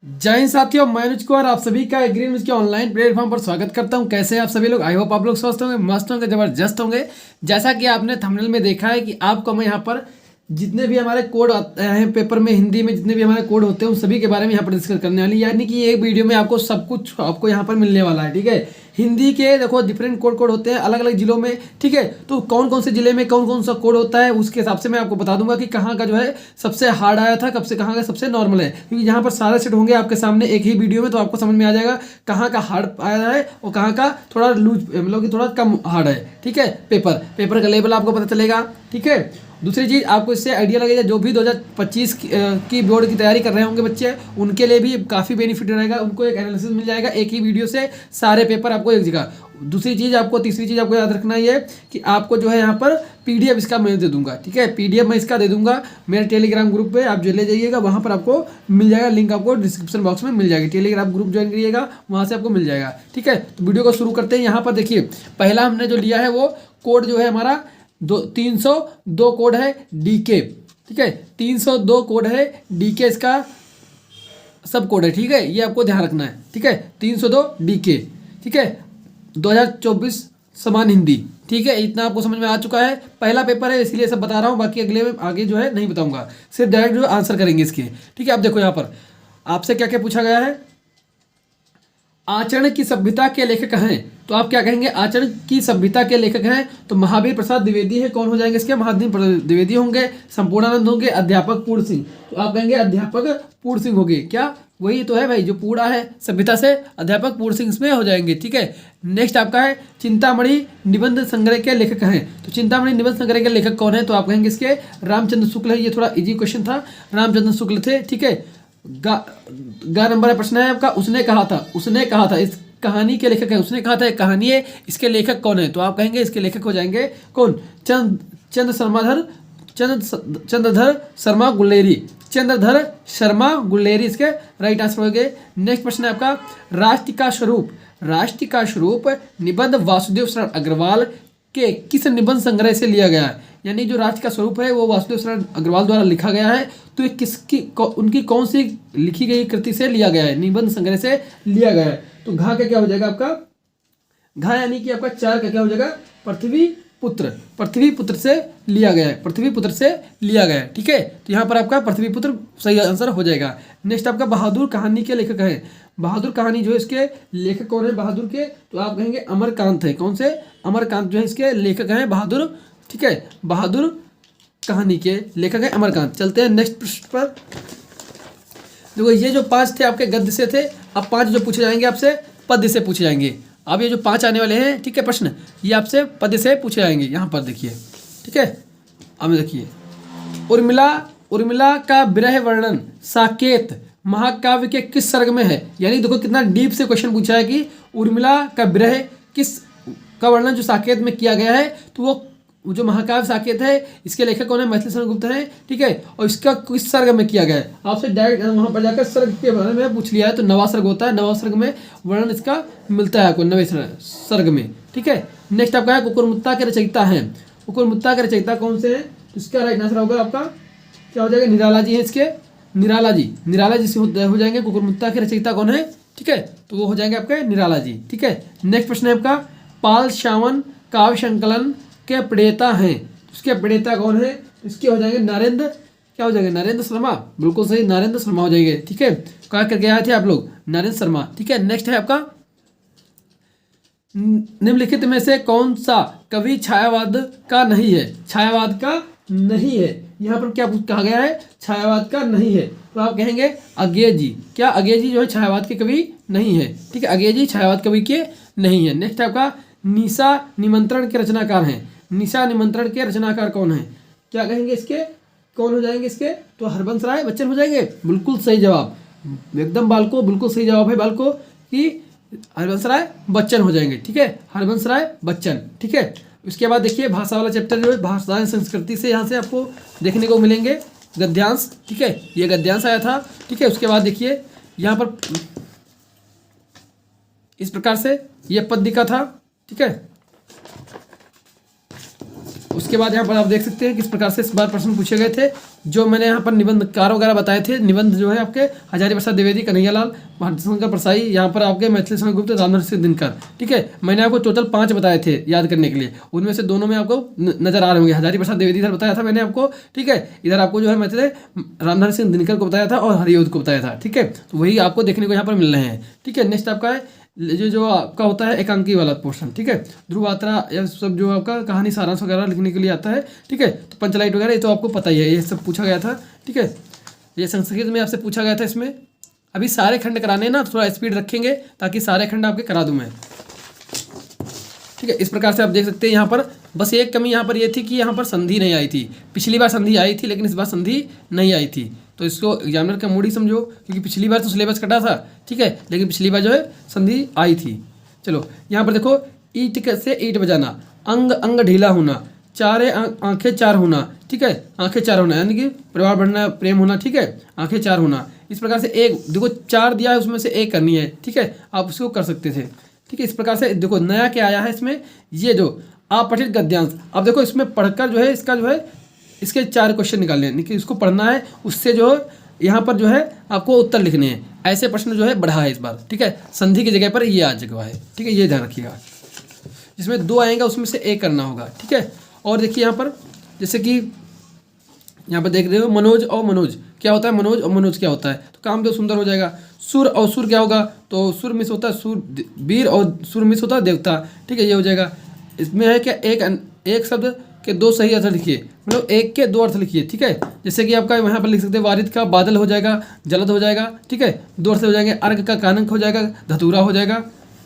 जय हिंद साथियों, मैं अनुज कुमार आप सभी का ग्रीन न्यूज के ऑनलाइन प्लेटफॉर्म पर स्वागत करता हूं। कैसे हैं आप सभी लोग? आई होप आप लोग स्वस्थ होंगे, मस्त होंगे, जबरदस्त होंगे। जैसा कि आपने थंबनेल में देखा है कि आपको मैं यहाँ पर जितने भी हमारे कोड आते हैं पेपर में, हिंदी में जितने भी हमारे कोड होते हैं उन सभी के बारे में यहाँ पर डिस्कस करने वाली, यानी कि एक वीडियो में आपको सब कुछ आपको यहाँ पर मिलने वाला है। ठीक है, हिंदी के देखो डिफरेंट कोड होते हैं अलग अलग जिलों में। ठीक है, तो कौन कौन से जिले में कौन कौन सा कोड होता है उसके हिसाब से मैं आपको बता दूंगा कि कहाँ का जो है सबसे हार्ड आया था, कब से कहाँ का सबसे नॉर्मल है। क्योंकि यहाँ पर सारे सेट होंगे आपके सामने एक ही वीडियो में, तो आपको समझ में आ जाएगा कहाँ का हार्ड आया है और कहाँ का थोड़ा लूज, मतलब कि थोड़ा कम हार्ड है। ठीक है, पेपर का लेवल आपको पता चलेगा। ठीक है, दूसरी चीज़ आपको इससे आइडिया लगेगा, जो भी 2025 की बोर्ड की तैयारी कर रहे होंगे बच्चे, उनके लिए भी काफ़ी बेनिफिट रहेगा। उनको एक एनालिसिस मिल जाएगा एक ही वीडियो से, सारे पेपर आपको एक जगह। दूसरी चीज़ आपको, तीसरी चीज़ आपको याद रखना ये कि आपको जो है यहाँ पर पीडीएफ इसका मैं दे दूंगा। ठीक है, पीडीएफ मैं इसका दे दूंगा मेरे टेलीग्राम ग्रुप पे, आप जो ले जाइएगा वहाँ पर आपको मिल जाएगा। लिंक आपको डिस्क्रिप्शन बॉक्स में मिल जाएगी। टेलीग्राम ग्रुप ज्वाइन करिएगा, वहाँ से आपको मिल जाएगा। ठीक है, तो वीडियो को शुरू करते हैं। यहाँ पर देखिए, पहला हमने जो लिया है वो कोड जो है हमारा 302 कोड है डीके। ठीक है, 302 कोड है डीके, इसका सब कोड है। ठीक है, ये आपको ध्यान रखना है। ठीक है, 302 डीके। ठीक है, 2024 समान हिंदी। ठीक है, इतना आपको समझ में आ चुका है। पहला पेपर है इसलिए सब बता रहा हूँ, बाकी अगले में आगे जो है नहीं बताऊंगा, सिर्फ डायरेक्ट जो आंसर करेंगे इसके। ठीक है, अब देखो यहाँ पर आपसे क्या क्या पूछा गया है। आचरण की सभ्यता के लेखक हैं, तो आप क्या कहेंगे? आचरण की सभ्यता के लेखक हैं तो महावीर प्रसाद द्विवेदी है। कौन हो जाएंगे इसके? महावीर द्विवेदी होंगे। संपूर्णानंद होंगे। अध्यापक पूर्ण सिंह, तो आप कहेंगे अध्यापक पूर्ण सिंह होंगे। क्या वही तो है भाई जो पूरा है सभ्यता से, अध्यापक पूर्ण सिंह इसमें हो जाएंगे। ठीक है, नेक्स्ट आपका है चिंतामणि निबंध संग्रह के लेखक हैं, तो चिंतामणि निबंध संग्रह के लेखक कौन है? तो आप कहेंगे इसके रामचंद्र शुक्ल है। ये थोड़ा इजी क्वेश्चन था, रामचंद्र शुक्ल थे। ठीक है, गा नंबर है प्रश्न है आपका। उसने कहा था इस कहानी के लेखक है। उसने कहा था एक कहानी है, इसके लेखक कौन है? तो आप कहेंगे इसके लेखक हो जाएंगे कौन? चंद्रधर शर्मा गुलेरी। चंद्रधर शर्मा गुलेरी इसके राइट आंसर हो गए। नेक्स्ट प्रश्न है आपका, राष्ट्र का स्वरूप निबंध वासुदेव शरण अग्रवाल के किस निबंध संग्रह से लिया गया है? यानी जो राष्ट्र का स्वरूप है वो वासुदेव शरण अग्रवाल द्वारा लिखा गया है, तो ये उनकी कौन सी लिखी गई कृति से लिया गया है? निबंध संग्रह से लिया गया है। तो घा का क्या हो जाएगा आपका? घा यानी कि आपका 4 का क्या हो जाएगा? पृथ्वी पुत्र से लिया गया है। पृथ्वी पुत्र से लिया गया है। ठीक है, तो यहाँ पर आपका पृथ्वी पुत्र सही आंसर हो जाएगा। नेक्स्ट आपका बहादुर कहानी के लेखक है। बहादुर कहानी जो है इसके लेखक कौन है बहादुर के? तो आप कहेंगे अमरकांत है। कौन से? अमरकांत जो है इसके लेखक हैं बहादुर। ठीक है, बहादुर कहानी के लेखक है अमरकांत। चलते हैं नेक्स्ट प्रश्न पर। देखो, ये जो 5 थे आपके गद्य से थे, अब 5 जो पूछे जाएंगे आपसे पद्य से पूछे जाएंगे। अब ये जो 5 आने वाले हैं, ठीक है, प्रश्न ये आपसे पद्य से पूछे जाएंगे। यहाँ पर देखिए, ठीक है, अब देखिए, उर्मिला का विरह वर्णन साकेत महाकाव्य के किस सर्ग में है? यानी देखो कितना डीप से क्वेश्चन पूछा है कि उर्मिला का विरह किस का वर्णन जो साकेत में किया गया है, तो वो जो महाकाव्य साकेत है इसके लेखक कौन है? मैथिली शरण गुप्त हैं। ठीक है, और इसका किस सर्ग में किया गया है? आपसे डायरेक्ट वहाँ पर जाकर सर्ग के बारे में पूछ लिया है, तो नवा सर्ग होता है, नवा सर्ग में वर्णन इसका मिलता है आपको, नवे सर्ग में। ठीक है, नेक्स्ट आपका है कुकुरमुत्ता के रचयिता हैं। कुकुरमुत्ता के रचयिता कौन से हैं? इसका राइट आंसर होगा आपका क्या हो जाएगा? निराला जी है इसके। निराला जी से हो जाएंगे। कुकुरमुत्ता के रचयिता कौन है? ठीक है, तो वो हो जाएंगे आपके निराला जी। ठीक है, नेक्स्ट प्रश्न है आपका, पाल श्यावन काव्य संकलन के प्रणेता हैं, उसके प्रणेता कौन है? इसके हो जाएंगे नरेंद्र, क्या हो जाएंगे? नरेंद्र शर्मा। बिल्कुल सही, नरेंद्र शर्मा हो जाएंगे। ठीक है, क्या करके आए थे आप लोग? नरेंद्र शर्मा। ठीक है, नेक्स्ट है आपका, निम्नलिखित में से कौन सा कवि छायावाद का नहीं है? छायावाद का नहीं है, यहाँ पर क्या कहा गया है? छायावाद का नहीं है, तो आप कहेंगे अज्ञेय जी। क्या अज्ञेय जी जो है छायावाद के कवि नहीं है? ठीक है, अज्ञेय जी छायावाद कवि के नहीं है। नेक्स्ट आपका, निशा निमंत्रण के रचनाकार हैं। निशा निमंत्रण के रचनाकार कौन है? क्या कहेंगे इसके? कौन हो जाएंगे इसके? तो हरबंस राय बच्चन हो जाएंगे। बिल्कुल सही जवाब, एकदम बालको, बिल्कुल सही जवाब है बालको कि हरबंस राय बच्चन हो जाएंगे। ठीक है, हरबंस राय बच्चन। ठीक है, उसके बाद देखिए भाषा वाला चैप्टर जो है भाषा संस्कृति से यहाँ से आपको देखने को मिलेंगे गद्यांश। ठीक है, ये गद्यांश आया था। ठीक है, उसके बाद देखिए यहाँ पर इस प्रकार से ये पद्य का था। ठीक है, उसके इसके बाद यहाँ पर आप देख सकते हैं किस प्रकार से इस बार प्रश्न पूछे गए थे। जो मैंने यहाँ पर निबंधकार वगैरह बताए थे, निबंध जो है आपके हजारी प्रसाद द्विवेदी, कन्हैयालाल, भारतीशंकर परसाई, यहाँ पर आपके मैथिली शरण गुप्त, रामधन सिंह दिनकर। ठीक है, मैंने आपको टोटल 5 बताए थे याद करने के लिए, उनमें से दोनों में आपको नजर आ रहे होंगे। हजारी प्रसाद द्विवेदी इधर बताया था मैंने आपको, ठीक है, इधर आपको जो है मैथिली रामधन सिंह दिनकर को बताया था और हरियोध को बताया था। ठीक है, तो वही आपको देखने को यहाँ पर मिल रहे हैं। ठीक है, नेक्स्ट आपका है जो आपका होता है एकांकी वाला पोर्शन। ठीक है, ध्रुव यात्रा या सब जो आपका कहानी सारांश वगैरह लिखने के लिए आता है। ठीक है, तो पंचलाइट वगैरह ये तो आपको पता ही है, ये सब पूछा गया था। ठीक है, ये संस्कृत में आपसे पूछा गया था। इसमें अभी सारे खंड कराने ना, थोड़ा स्पीड रखेंगे ताकि सारे खंड आपके करा दूँ मैं। ठीक है, इस प्रकार से आप देख सकते हैं यहाँ पर बस एक कमी यहाँ पर ये थी कि यहाँ पर संधि नहीं आई थी। पिछली बार संधि आई थी लेकिन इस बार संधि नहीं आई थी, तो इसको एग्जामिनर का मूड ही समझो, क्योंकि पिछली बार तो सिलेबस कटा था। ठीक है, लेकिन पिछली बार जो है संधि आई थी। चलो यहाँ पर देखो, ईट से ईट बजाना, अंग अंग ढीला होना, चारे आंखें चार होना। ठीक है, आंखें चार होना यानी कि परिवार बढ़ना, प्रेम होना। ठीक है, आंखें चार होना, इस प्रकार से एक देखो 4 दिया है, उसमें से एक करनी है। ठीक है, आप उसको कर सकते थे। ठीक है, इस प्रकार से देखो नया क्या आया है इसमें, ये जो अपठित गद्यांश। अब देखो इसमें पढ़कर जो है इसका जो है इसके 4 क्वेश्चन निकालने हैं, इसको पढ़ना है, उससे जो है यहाँ पर जो है आपको उत्तर लिखने हैं। ऐसे प्रश्न जो है बढ़ा है इस बार। ठीक है, संधि की जगह पर ये आ जगह है। ठीक है, ये ध्यान रखिएगा, जिसमें 2 आएगा उसमें से एक करना होगा। ठीक है, और देखिए यहाँ पर जैसे कि यहाँ पर देख रहे हो मनोज और मनोज क्या होता है, मनोज और मनोज क्या होता है, तो काम तो सुंदर हो जाएगा। सुर और सुर क्या होगा, तो सुर मिस होता है सुर वीर और सुर मिस होता है देवता। ठीक है, ये हो जाएगा। इसमें है क्या, एक शब्द के 2 सही अर्थ लिखिए, मतलब एक के 2 अर्थ लिखिए। ठीक है, जैसे कि आपका यहाँ पर लिख सकते हैं वारिद का बादल हो जाएगा, जलद हो जाएगा। ठीक है, 2 अर्थ हो जाएंगे। अर्घ का कानक हो जाएगा, धतूरा हो जाएगा।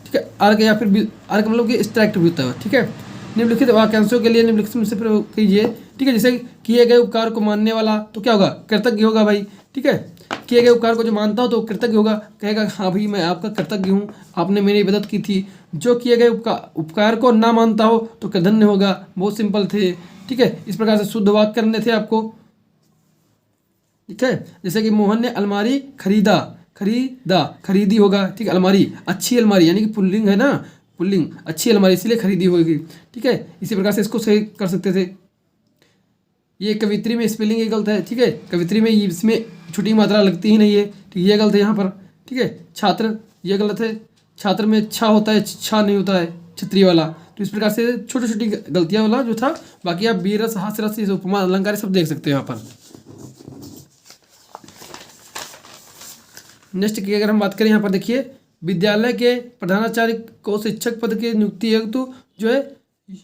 ठीक है, अर्घ या फिर अर्घ मतलब कि स्ट्रैक्ट भी होता है। ठीक है, निम्नलिखित वाक्यांशों के लिए निम्नलिखित में से प्रयोग कीजिए। ठीक है, जैसे किए गए उपकार को मानने वाला तो क्या होगा, कृतज्ञ होगा भाई। ठीक है, किए गए उपकार को जो मानता हो तो कृतज्ञ होगा, कहेगा हाँ भाई मैं आपका कृतज्ञ हूँ, आपने मेरी मदद की थी। जो किए गए उपकार को ना मानता हो तो कृतज्ञ होगा। बहुत सिंपल थे। ठीक है, इस प्रकार से शुद्ध वाक्य करने थे आपको। ठीक है, जैसे कि मोहन ने अलमारी खरीदी होगा। ठीक है, अलमारी अच्छी अलमारी यानी कि पुल्लिंग है ना, पुल्लिंग अच्छी अलमारी इसलिए खरीदी होगी। ठीक है, इसी प्रकार से इसको सही कर सकते थे। ये कवित्री में स्पेलिंग ये गलत है। ठीक है, कवित्री में इसमें छोटी मात्रा लगती ही नहीं है। ठीक, ये गलत है यहाँ पर। ठीक है, छात्र ये गलत है, छात्र में छा होता है, छा नहीं होता है, छत्री वाला। तो इस प्रकार से छोटी छोटी गलतियाँ वाला जो था। बाकी आप बीरस हास्यरस उपमा अलंकार सब देख सकते हो यहाँ पर। नेक्स्ट की अगर हम बात करें यहाँ पर देखिए, विद्यालय के प्रधानाचार्य को शिक्षक पद की नियुक्ति हेतु जो है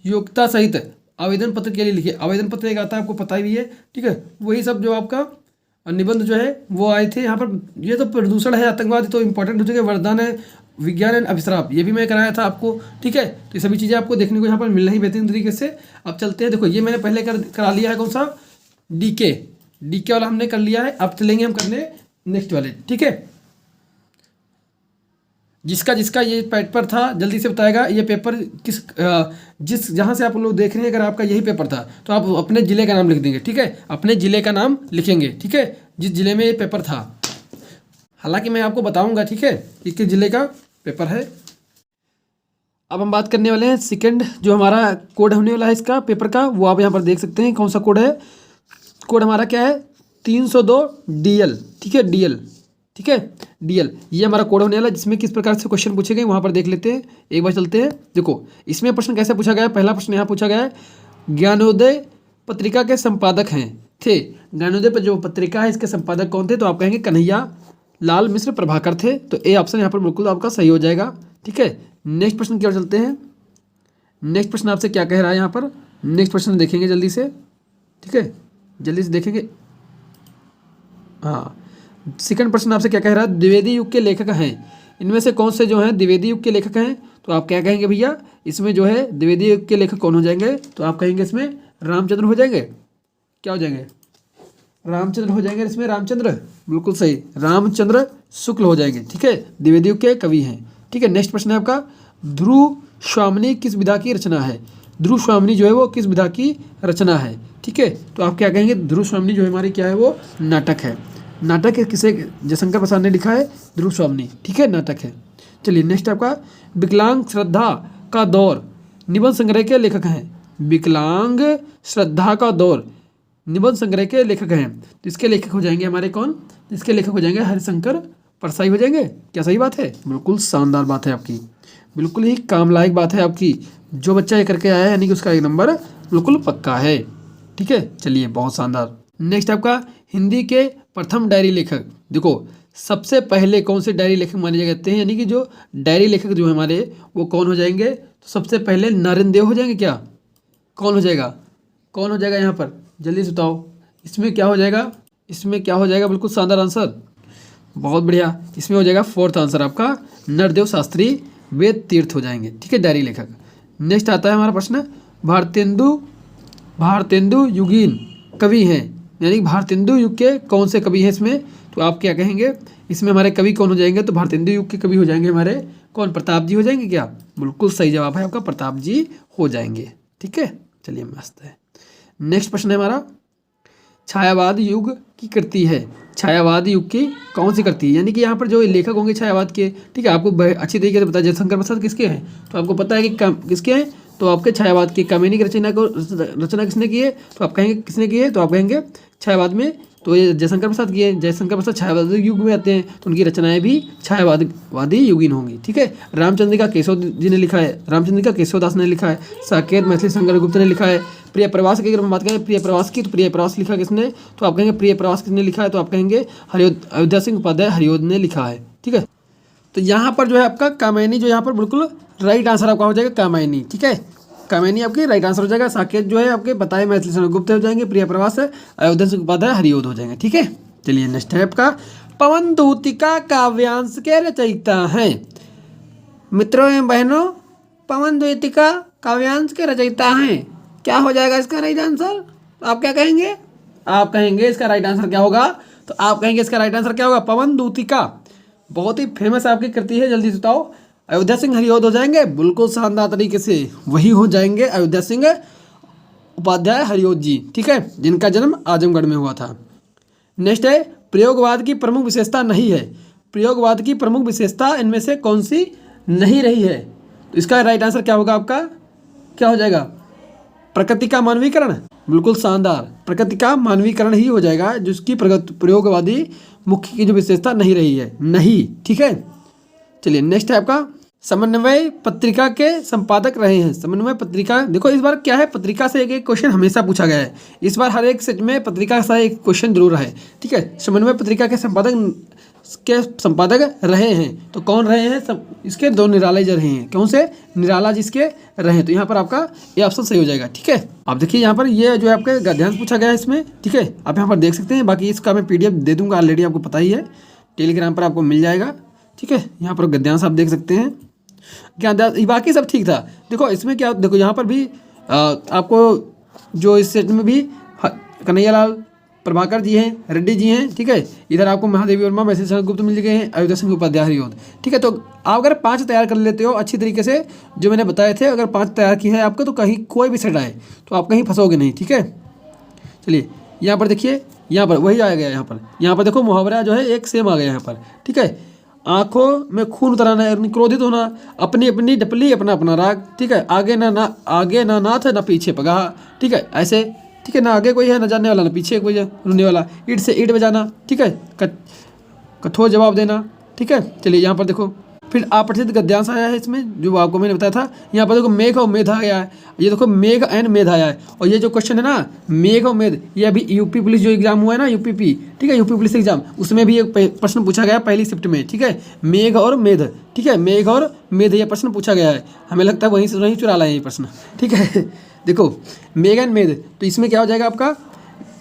योग्यता सहित आवेदन पत्र के लिए लिखिए। आवेदन पत्र एक आता है, आपको पता ही है। ठीक है, वही सब जो आपका निबंध जो है वो आए थे यहाँ पर। ये तो प्रदूषण है, आतंकवाद तो इंपॉर्टेंट हो चुके, वरदान है, विज्ञान एंड अभिश्राप ये भी मैं कराया था आपको। ठीक है, तो ये सभी चीज़ें आपको देखने को यहाँ पर मिल रही बेहतरीन तरीके से। अब चलते हैं, देखो ये मैंने पहले करा लिया है, कौन सा, डीके वाला हमने कर लिया है। अब चलेंगे हम करने नेक्स्ट वाले। ठीक है, जिसका ये पेपर था जल्दी से बताएगा ये पेपर जिस जहाँ से आप लोग देख रहे हैं, अगर आपका यही पेपर था तो आप अपने ज़िले का नाम लिख देंगे। ठीक है, अपने ज़िले का नाम लिखेंगे। ठीक है, जिस ज़िले में ये पेपर था, हालांकि मैं आपको बताऊंगा। ठीक है, कि किस ज़िले का पेपर है। अब हम बात करने वाले हैं सेकंड जो हमारा कोड होने वाला है इसका पेपर का, वो आप यहाँ पर देख सकते हैं कौन सा कोड है। कोड हमारा क्या है, 302 DL। ठीक है, DL। ठीक है, DL ये हमारा कोड होने वाला है, जिसमें किस प्रकार से क्वेश्चन पूछे गए वहाँ पर देख लेते हैं। एक बार चलते हैं, देखो इसमें प्रश्न कैसे पूछा गया है। पहला प्रश्न यहाँ पूछा गया है, ज्ञानोदय पत्रिका के संपादक थे। ज्ञानोदय पर जो पत्रिका है इसके संपादक कौन थे, तो आप कहेंगे कन्हैया लाल मिश्र प्रभाकर थे। तो ए ऑप्शन यहाँ पर बिल्कुल आपका सही हो जाएगा। ठीक है, नेक्स्ट प्रश्न की ओर चलते हैं। नेक्स्ट प्रश्न आपसे क्या कह रहा है यहाँ पर, नेक्स्ट प्रश्न देखेंगे जल्दी से। ठीक है, जल्दी से देखेंगे। हाँ, सेकंड प्रश्न आपसे क्या कह रहा है, द्विवेदी युग के लेखक हैं, इनमें से कौन से जो हैं द्विवेदी युग के लेखक हैं। तो आप क्या कहेंगे भैया, इसमें जो है द्विवेदी युग के लेखक कौन हो जाएंगे, तो आप कहेंगे इसमें रामचंद्र हो जाएंगे। क्या हो जाएंगे, रामचंद्र हो जाएंगे। इसमें रामचंद्र बिल्कुल सही, रामचंद्र शुक्ल हो जाएंगे। ठीक है, द्विवेदी युग के कवि हैं। ठीक है, नेक्स्ट प्रश्न है आपका, ध्रुव स्वामिनी किस विधा की रचना है। ध्रुव स्वामिनी जो है वो किस विधा की रचना है। ठीक है, तो आप क्या कहेंगे, ध्रुव स्वामिनी जो हमारी क्या है वो नाटक है। नाटक है, किसे, जयशंकर प्रसाद ने लिखा है, ध्रुव स्वामिनी। ठीक है, नाटक है। चलिए नेक्स्ट आपका, विकलांग श्रद्धा का दौर निबंध संग्रह के लेखक हैं। विकलांग श्रद्धा का दौर निबंध संग्रह के लेखक हैं। तो इसके लेखक हो जाएंगे हमारे कौन, इसके लेखक हो जाएंगे हरिशंकर परसाई हो जाएंगे। क्या सही बात है? बिल्कुल शानदार बात है आपकी, बिल्कुल ही काम लायक बात है आपकी। जो बच्चा ये करके आया है यानी कि उसका एक नंबर बिल्कुल पक्का है। ठीक है, चलिए बहुत शानदार। नेक्स्ट आपका हिंदी के प्रथम डायरी लेखक। देखो सबसे पहले कौन से डायरी लेखक माने जाते हैं, यानी कि जो डायरी लेखक जो है हमारे वो कौन हो जाएंगे? तो सबसे पहले नारायण देव हो जाएंगे। क्या कौन हो जाएगा? कौन हो जाएगा यहाँ पर? जल्दी से बताओ। इसमें क्या हो जाएगा? इसमें क्या हो जाएगा? बिल्कुल शानदार आंसर, बहुत बढ़िया। इसमें हो जाएगा फोर्थ आंसर आपका नरदेव शास्त्री वेद तीर्थ हो जाएंगे। ठीक है, डायरी लेखक। नेक्स्ट आता है हमारा प्रश्न, भारतेंदु युगीन कवि हैं, यानी भारतेंदु युग के कौन से कवि हैं इसमें? तो आप क्या कहेंगे? इसमें हमारे कवि कौन हो जाएंगे? तो भारतेंदु युग के कवि हो जाएंगे हमारे कौन? प्रताप जी हो जाएंगे। क्या बिल्कुल सही जवाब है आपका, प्रताप जी हो जाएंगे। ठीक है, चलिए मस्त है। नेक्स्ट प्रश्न है हमारा, छायावाद युग की कृति है, छायावाद युग की कौन सी कृति है? यानी कि यहाँ पर जो लेखक होंगे छायावाद के, ठीक है, आपको अच्छी तरीके से पता है जयशंकर प्रसाद किसके हैं, तो आपको पता है कि किसके हैं, तो आपके छायावाद की कामिनी की रचना किसने की है? तो आप कहेंगे किसने की है? तो आप कहेंगे छायावाद में तो ये जयशंकर प्रसाद की है। जयशंकर प्रसाद छायावाद युग में आते हैं, तो उनकी रचनाएं भी छायावादी युगीन होंगी। ठीक है, रामचंद्रिका केशव जी ने लिखा है, रामचंद्रिका केशवदास ने लिखा है, साकेत मैथिली शंकर गुप्त ने लिखा है। प्रिय प्रवास की अगर हम बात करें प्रिय प्रवास की, तो प्रिय प्रवास लिखा किसने? तो आप कहेंगे प्रिय प्रवास किसने लिखा है? तो आप कहेंगे अयोध्या सिंह उपाध्याय हरिओद ने लिखा है। ठीक है, तो यहाँ पर जो है आपका कामायनी जो यहाँ पर बिल्कुल राइट आंसर आपका हो जाएगा कामायनी। ठीक है, कामिनी आपकी राइट आंसर हो जाएगा। साकेत जो है आपके बताए मैथिली शंकर गुप्त हो जाएंगे, प्रिय प्रवास है अयोध्या सिंह उपाध्याय हरिओद हो जाएंगे। ठीक है, चलिए नेक्स्ट है आपका, पवन दूतिका काव्यांश के रचयिता हैं। मित्रों एवं बहनों, पवन दूतिका काव्यांश के रचयिता हैं। क्या हो जाएगा इसका राइट आंसर? आप क्या कहेंगे? आप कहेंगे इसका राइट आंसर क्या होगा? तो आप कहेंगे इसका राइट आंसर क्या होगा? पवन दूतिका बहुत ही फेमस आपकी कृति है, जल्दी बताओ। अयोध्या सिंह हरिओद हो जाएंगे, बिल्कुल शानदार तरीके से वही हो जाएंगे अयोध्या सिंह उपाध्याय हरिओद जी। ठीक है, जिनका जन्म आजमगढ़ में हुआ था। नेक्स्ट है, प्रयोगवाद की प्रमुख विशेषता नहीं है। प्रयोगवाद की प्रमुख विशेषता इनमें से कौन सी नहीं रही है? तो इसका राइट आंसर क्या होगा आपका? क्या हो जाएगा? प्रकृति का मानवीकरण, बिल्कुल शानदार, प्रकृति का मानवीकरण ही हो जाएगा जिसकी प्रयोगवादी मुख्य की जो विशेषता नहीं रही है, नहीं। ठीक है, चलिए नेक्स्ट है आपका, समन्वय पत्रिका के संपादक रहे हैं। समन्वय पत्रिका, देखो इस बार क्या है, पत्रिका से एक क्वेश्चन हमेशा पूछा गया है। इस बार हर एक सेट में पत्रिका से एक क्वेश्चन जरूर है। ठीक है, समन्वय पत्रिका के संपादक रहे हैं, तो कौन रहे हैं? सब इसके दो निराला जी रहे हैं। कौन से? निराला जी इसके रहे, तो यहाँ पर आपका ये ऑप्शन सही हो जाएगा। ठीक है, आप देखिए यहाँ पर ये जो है आपके गद्यांश पूछा गया है इसमें। ठीक है, आप यहाँ पर देख सकते हैं, बाकी इसका मैं PDF दे दूंगा, ऑलरेडी आपको पता ही है, टेलीग्राम पर आपको मिल जाएगा। ठीक है, यहाँ पर गद्यांश आप देख सकते हैं, क्या बाकी सब ठीक था। देखो इसमें क्या, देखो यहाँ पर भी आपको जो इस सेट में भी कन्हैयालाल प्रभाकर जी हैं, रेड्डी जी हैं। ठीक है, इधर आपको महादेवी वर्मा मैथिली शंकर गुप्त मिल गए हैं, अयोध्या सिंह उपाध्याय हरिओद। ठीक है, तो आप अगर 5 तैयार कर लेते हो अच्छी तरीके से, जो मैंने बताए थे, अगर 5 तैयार की है आपको, तो कहीं कोई भी सेट आए तो आप कहीं फंसोगे नहीं। ठीक है, चलिए यहाँ पर देखिए, यहाँ पर वही आ गया, यहाँ पर देखो मुहावरा जो है एक सेम आ गया यहाँ पर। ठीक है, आंखों में खून उतराना, क्रोधित होना, अपनी अपनी डपली अपना अपना राग। ठीक है, आगे ना नाथ ना पीछे पगाह। ठीक है, ऐसे। ठीक है, ना आगे कोई है ना जानने वाला, ना पीछे कोई है रुनने वाला, ईंट से ईंट बजाना। ठीक है, कठोर जवाब देना। ठीक है, चलिए यहाँ पर देखो फिर अप्रसिद्ध गद्यांश आया है इसमें, जो आपको मैंने बताया था। यहाँ पर देखो मेघ और मेध आया है, ये देखो मेघ एंड मेध आया है। और ये जो क्वेश्चन है ना मेघ और मेध, ये अभी यूपी पुलिस जो एग्जाम हुआ है ना, UPP, ठीक है, यूपी पुलिस एग्जाम, उसमें भी एक प्रश्न पूछा गया पहली शिफ्ट में। ठीक है, मेघ और मेध। ठीक है, मेघ और मेध ये प्रश्न पूछा गया है, हमें लगता है वहीं चुरा लाए ये प्रश्न। ठीक है, देखो मेघ एंड मेध, तो इसमें क्या हो जाएगा आपका?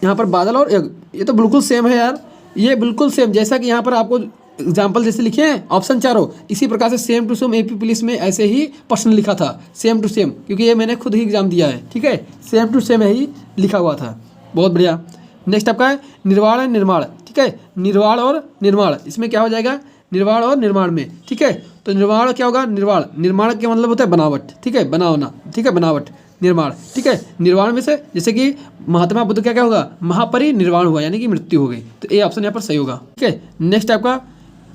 यहाँ पर बादल और ये तो बिल्कुल सेम है यार, ये बिल्कुल सेम, जैसा कि यहाँ पर आपको एग्जाम्पल जैसे लिखे हैं ऑप्शन चारों, इसी प्रकार से same to same AP police में ऐसे ही प्रश्न लिखा था, सेम टू सेम, क्योंकि ये मैंने खुद ही एग्जाम दिया है। ठीक है, सेम टू सेम ही लिखा हुआ था, बहुत बढ़िया। नेक्स्ट आपका है निर्वाण एंड निर्माण। ठीक है, निर्वाण और निर्माण, इसमें क्या हो जाएगा? निर्वाण और निर्माण में। ठीक है, तो निर्वाण क्या होगा? निर्माण का मतलब होता है बनावट। ठीक है, बनावना। ठीक है, बनावट, निर्माण। ठीक है, निर्वाण में से जैसे कि महात्मा बुद्ध क्या होगा? महापरिनिर्वाण हुआ, यानी कि मृत्यु हो गई, तो ये ऑप्शन यहाँ पर सही होगा। ठीक है, नेक्स्ट आपका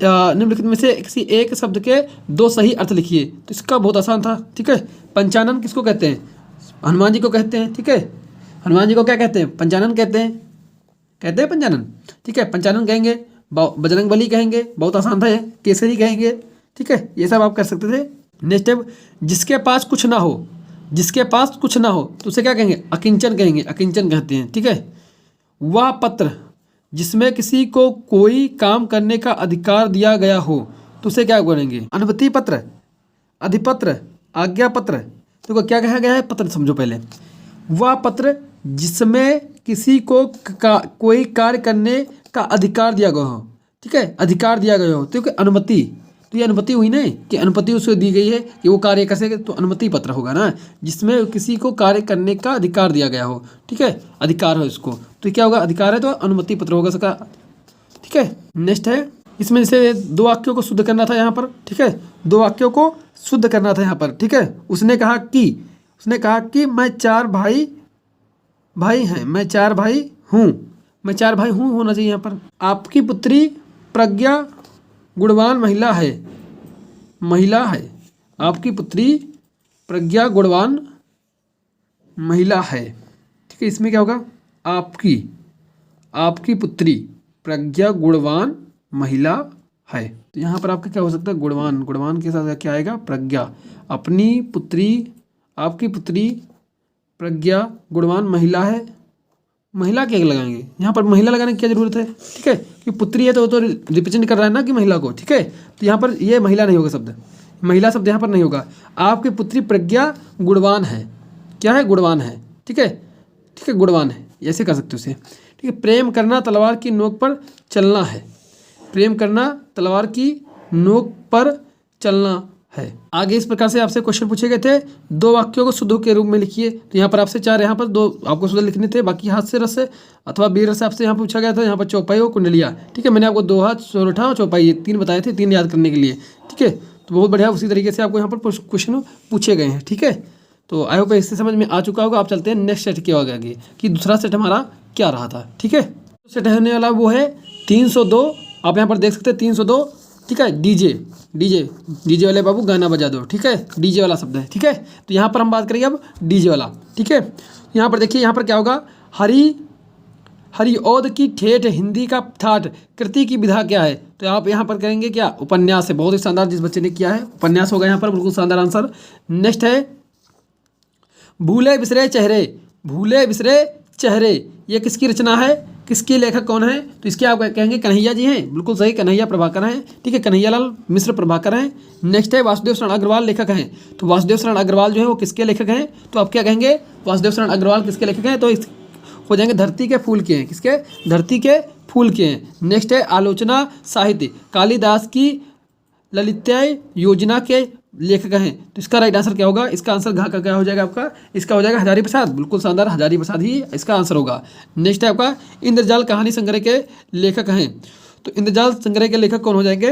निम्नलिखित में से किसी एक शब्द के 2 सही अर्थ लिखिए। तो इसका बहुत आसान था। ठीक है, पंचानन किसको कहते हैं? हनुमान जी को कहते हैं, ठीक है। हनुमान जी को क्या कहते हैं? पंचानन कहते हैं, कहते हैं पंचानन, ठीक है। पंचानन कहेंगे, बजरंग बली कहेंगे, बहुत आसान था ये, केसरी कहेंगे, ठीक है। ये सब आप कर सकते थे। नेक्स्ट है, जिसके पास कुछ ना हो, जिसके पास कुछ ना हो तो उसे क्या कहेंगे? अकिंचन कहेंगे, अकिंचन कहते हैं, ठीक है। वह पत्र जिसमें किसी को कोई काम करने का अधिकार दिया गया हो तो उसे क्या बोलेंगे? अनुमति पत्र, अधिपत्र, आज्ञा पत्र। देखो क्या कहा गया है? पत्र समझो पहले। वह पत्र जिसमें किसी को कोई कार्य करने का अधिकार दिया गया हो, ठीक है, अधिकार दिया गया हो, तो अनुमति, तो ये अनुमति हुई ना, कि अनुमति उसको दी गई है कि वो कार्य कैसे, तो अनुमति पत्र होगा ना, जिसमें किसी को कार्य करने का अधिकार दिया गया हो, ठीक है, अधिकार हो इसको, तो क्या होगा? अधिकार है तो अनुमति पत्र होगा इसका, ठीक है। नेक्स्ट है, इसमें जैसे दो वाक्यों को शुद्ध करना था यहाँ पर, ठीक है, दो वाक्यों को शुद्ध करना था यहाँ पर, ठीक है। उसने कहा कि मैं चार भाई हैं, मैं चार भाई हूँ, मैं चार भाई हूँ होना चाहिए यहाँ पर। आपकी पुत्री प्रज्ञा गुणवान महिला है, महिला है, आपकी पुत्री प्रज्ञा गुणवान महिला है, ठीक है। इसमें क्या होगा? आपकी पुत्री प्रज्ञा गुणवान महिला है, तो यहाँ पर आपका क्या हो सकता है? गुणवान, गुणवान के साथ क्या आएगा? प्रज्ञा। अपनी पुत्री, आपकी पुत्री प्रज्ञा गुणवान महिला है, महिला क्या लगाएंगे यहाँ पर? महिला लगाने की क्या जरूरत है, ठीक है, कि पुत्री है तो रिप्रेजेंट कर रहा है ना कि महिला को, ठीक है। तो यहाँ पर ये महिला नहीं होगा शब्द, महिला शब्द यहाँ पर नहीं होगा। आपकी पुत्री प्रज्ञा गुणवान है, क्या है? गुणवान है, ठीक है, ठीक है, गुणवान है, ऐसे कर सकते हो उसे, ठीक है। प्रेम करना तलवार की नोक पर चलना है, प्रेम करना तलवार की नोक पर चलना है। आगे इस प्रकार से आपसे क्वेश्चन पूछे गए थे, दो वाक्यों को शुद्ध के रूप में लिखिए। तो यहाँ पर आपसे चार, यहाँ पर दो आपको शुद्ध लिखने थे, बाकी हाथ से रस से अथवा बीर से आपसे यहाँ पूछा गया था। यहाँ पर चौपाई और कुंडलिया, ठीक है। मैंने आपको दो हाथ, सोरठा और चौपाई, तीन बताए थे, तीन याद करने के लिए, ठीक है। तो बहुत बढ़िया, उसी तरीके से आपको यहाँ पर क्वेश्चन पूछे गए हैं, ठीक है। तो आई होप इससे समझ में आ चुका होगा। आप चलते हैं नेक्स्ट सेट के आगे कि दूसरा सेट हमारा क्या रहा था, ठीक है। सेट होने वाला वो है 302, आप यहाँ पर देख सकते हैं 302, ठीक है। डीजे वाले बाबू गाना बजा दो, ठीक है, डीजे वाला शब्द है, ठीक है। तो यहाँ पर हम बात करेंगे अब डीजे वाला, ठीक है। यहाँ पर देखिए, यहाँ पर क्या होगा? हरिओद की ठेठ, हिंदी का ठाठ, कृति की विधा क्या है? तो आप यहाँ पर करेंगे क्या? उपन्यास है, बहुत ही शानदार, जिस बच्चे ने किया है उपन्यास होगा यहाँ पर, बिल्कुल शानदार आंसर। नेक्स्ट है भूले बिसरे चेहरे, भूले बिसरे चेहरे, ये किसकी रचना है? किसके लेखक कौन है? तो इसके आप कहेंगे कन्हैया जी हैं, बिल्कुल सही, कन्हैया प्रभाकर हैं, ठीक है, कन्हैयालाल मिश्र प्रभाकर हैं। नेक्स्ट है वासुदेव शरण अग्रवाल लेखक हैं, तो वासुदेव शरण अग्रवाल जो है वो किसके लेखक हैं? तो आप क्या कहेंगे? वासुदेव शरण अग्रवाल किसके लेखक हैं? तो हो जाएंगे धरती के फूल के हैं, किसके? धरती के फूल के हैं। नेक्स्ट है आलोचना साहित्य, कालिदास की ललित्य योजना के लेखक हैं, तो इसका राइट आंसर क्या होगा? इसका आंसर घा का क्या हो जाएगा आपका? इसका हो जाएगा हजारी प्रसाद, बिल्कुल शानदार, हजारी प्रसाद ही इसका आंसर होगा। नेक्स्ट है आपका इंद्रजाल कहानी संग्रह के लेखक हैं, तो इंद्रजाल संग्रह के लेखक कौन हो जाएंगे?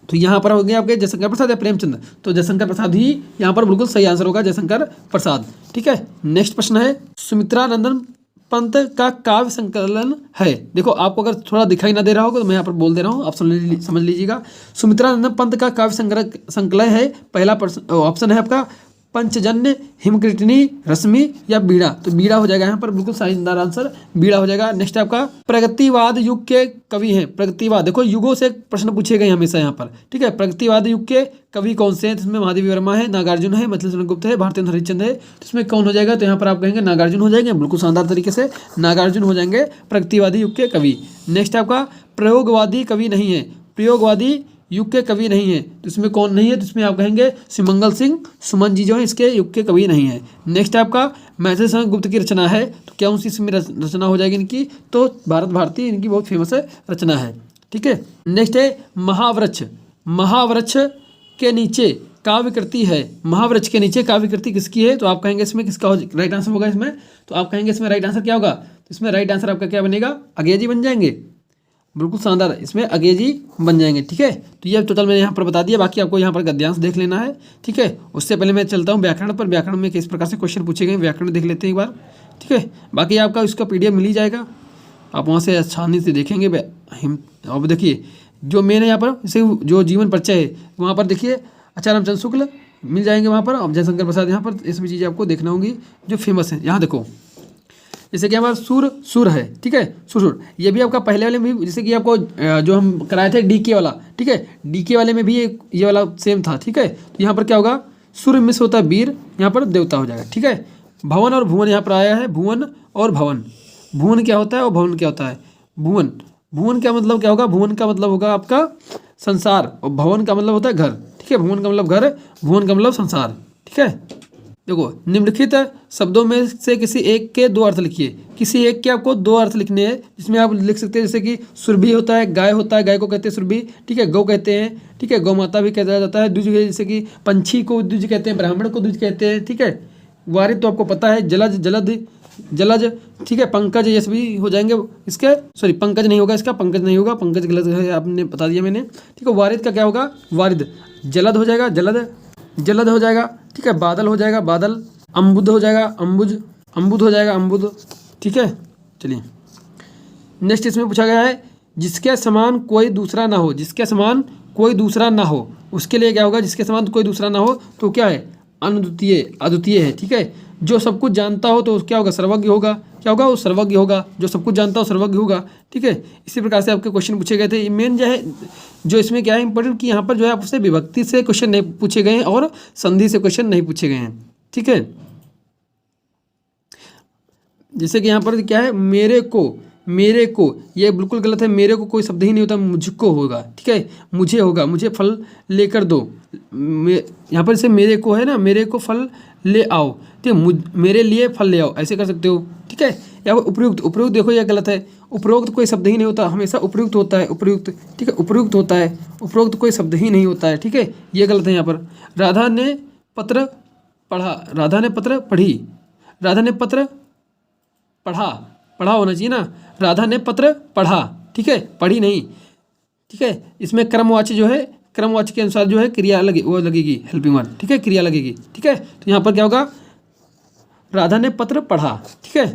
तो यहाँ पर हो गए आपके जयशंकर प्रसाद या प्रेमचंद, तो जयशंकर प्रसाद ही यहाँ पर बिल्कुल सही आंसर होगा, जयशंकर प्रसाद, ठीक है। नेक्स्ट प्रश्न है सुमित्रा नंदन पंत का काव्य संकलन है। देखो आपको अगर थोड़ा दिखाई ना दे रहा होगा तो मैं यहाँ पर बोल दे रहा हूँ, आप समझ लीजिएगा। सुमित्रा नंदन पंत का काव्य संकलय है, पहला ऑप्शन है आपका पंचजन्य, हिमकृतिनी, रश्मि या बीड़ा, तो बीड़ा हो जाएगा यहाँ पर, बिल्कुल शानदार आंसर बीड़ा हो जाएगा। नेक्स्ट है आपका प्रगतिवाद युग के कवि हैं, प्रगतिवाद, देखो युगों से प्रश्न पूछे गए हमेशा यहाँ पर, ठीक है। प्रगतिवाद युग के कवि कौन से हैं? इसमें महादेवी वर्मा है, नागार्जुन है, मिथिलेश गुप्त है, भारतेंद्र हरिश्चंद्र है, तो इसमें कौन हो जाएगा? तो यहाँ पर आप कहेंगे नागार्जुन हो जाएंगे, बिल्कुल शानदार तरीके से नागार्जुन हो जाएंगे प्रगतिवादी युग के कवि। नेक्स्ट आपका प्रयोगवादी कवि नहीं है, प्रयोगवादी युग के कवि नहीं है, तो इसमें कौन नहीं है? तो इसमें आप कहेंगे सुमंगल सिंह सुमन जी जो है इसके युग के कवि नहीं है। नेक्स्ट आपका मैथिली गुप्त की रचना है, तो क्या उसी इसमें रचना हो जाएगी इनकी? तो भारत भारती इनकी बहुत फेमस रचना है, ठीक है। नेक्स्ट है महावृक्ष, महावृक्ष के नीचे काव्य कृति है, महावृक्ष के नीचे काव्य कृति किसकी है? तो आप कहेंगे इसमें किसका राइट आंसर होगा इसमें? तो आप कहेंगे इसमें राइट आंसर क्या होगा? तो इसमें राइट आंसर आपका क्या बनेगा? अज्ञेय बन जाएंगे, बिल्कुल शानदार, इसमें अज्ञेय बन जाएंगे, ठीक है। तो ये टोटल मैंने यहाँ पर बता दिया, बाकी आपको यहाँ पर गद्यांश देख लेना है, ठीक है। उससे पहले मैं चलता हूँ व्याकरण पर, व्याकरण में किस प्रकार से क्वेश्चन पूछे गए व्याकरण देख लेते हैं एक बार, ठीक है। बाकी आपका उसका PDF मिल ही जाएगा, आप वहाँ से आसानी से देखेंगे। अब देखिए जो मेन है यहाँ पर, जैसे जो जीवन परिचय है वहाँ पर देखिए आचार्य रामचंद्र शुक्ल, मिल जाएंगे वहाँ पर। अब जयशंकर प्रसाद यहाँ पर ये सभी चीज़ें आपको देखना होंगी जो फेमस हैं। यहाँ देखो जैसे कि हमारा सुर है, ठीक है, सुर ये भी आपका पहले वाले में भी, जैसे कि आपको जो हम कराए थे डीके वाला, ठीक है, डीके वाले में भी ये वाला सेम था, ठीक है। तो यहाँ पर क्या होगा, सुर में से होता है वीर, यहाँ पर देवता हो जाएगा, ठीक है। भवन और भुवन यहाँ पर आया है, भुवन और भवन। भुवन क्या होता है और भवन क्या होता है। भुवन, भुवन का मतलब क्या होगा, भुवन का मतलब होगा आपका संसार, और भवन का मतलब होता है घर, ठीक है। भुवन का मतलब घर, भुवन का मतलब संसार, ठीक है। देखो निम्नलिखित शब्दों में से किसी एक के दो अर्थ लिखिए। किसी एक के आपको दो अर्थ लिखने हैं, जिसमें आप लिख सकते हैं जैसे कि सुरभि होता है, गाय होता है, गाय को कहते हैं सुरभि, ठीक है, गौ कहते हैं, ठीक है, गौ माता भी कहा जाता है। द्विज जैसे कि पंछी को द्विज कहते हैं, ब्राह्मण को द्विज कहते हैं, ठीक है। वारिद तो आपको पता है, जलज जलज, ठीक है, पंकज ये सभी हो जाएंगे इसके, सॉरी पंकज नहीं होगा इसका, पंकज नहीं होगा, पंकज गलत है, आपने बता दिया मैंने, ठीक है। वारिद का क्या होगा, वारिद। जलद हो जाएगा, जलद हो जाएगा, ठीक है। बादल हो जाएगा, बादल। अम्बुद हो जाएगा, अम्बुद हो जाएगा, अम्बुद, ठीक है। चलिए नेक्स्ट इसमें पूछा गया है, जिसके समान कोई दूसरा ना हो, जिसके समान कोई दूसरा ना हो, उसके लिए क्या होगा, जिसके समान कोई दूसरा ना हो तो क्या है, अद्वितीय है, ठीक है। जो सब कुछ जानता हो तो क्या होगा, सर्वज्ञ होगा, क्या होगा, वो सर्वज्ञ होगा। जो सब कुछ जानता हो सर्वज्ञ होगा, ठीक है। इसी प्रकार से आपके क्वेश्चन पूछे गए थे। मेन जो है, जो इसमें क्या है इंपॉर्टेंट, कि यहाँ पर जो है आपसे विभक्ति से क्वेश्चन नहीं पूछे गए हैं और संधि से क्वेश्चन नहीं पूछे गए हैं, ठीक है। जैसे कि यहाँ पर क्या है, मेरे को ये बिल्कुल गलत है, मेरे को कोई शब्द ही नहीं होता, मुझको होगा, ठीक है, मुझे होगा, मुझे फल लेकर दो। यहाँ पर जैसे मेरे को है ना, मेरे को फल ले आओ, ठीक है, मेरे लिए फल ले आओ, ऐसे कर सकते हो, ठीक है। या उपयुक्त देखो ये गलत है, उपरोक्त कोई शब्द ही नहीं होता, हमेशा उपयुक्त होता है, उपयुक्त, ठीक है, उपयुक्त होता है, उपरोक्त कोई शब्द ही नहीं होता है, ठीक है, ये गलत है यहाँ पर। राधा ने पत्र पढ़ा, राधा ने पत्र पढ़ी, राधा ने पत्र पढ़ा होना चाहिए ना, राधा ने पत्र पढ़ा, ठीक है, पढ़ी नहीं, ठीक है। इसमें क्रमवाची जो है, क्रमवाची के अनुसार जो है क्रिया लगेगी, हेल्पिंग वर्ड, ठीक है, क्रिया लगेगी, ठीक है। तो यहाँ पर क्या होगा, राधा ने पत्र पढ़ा, ठीक है।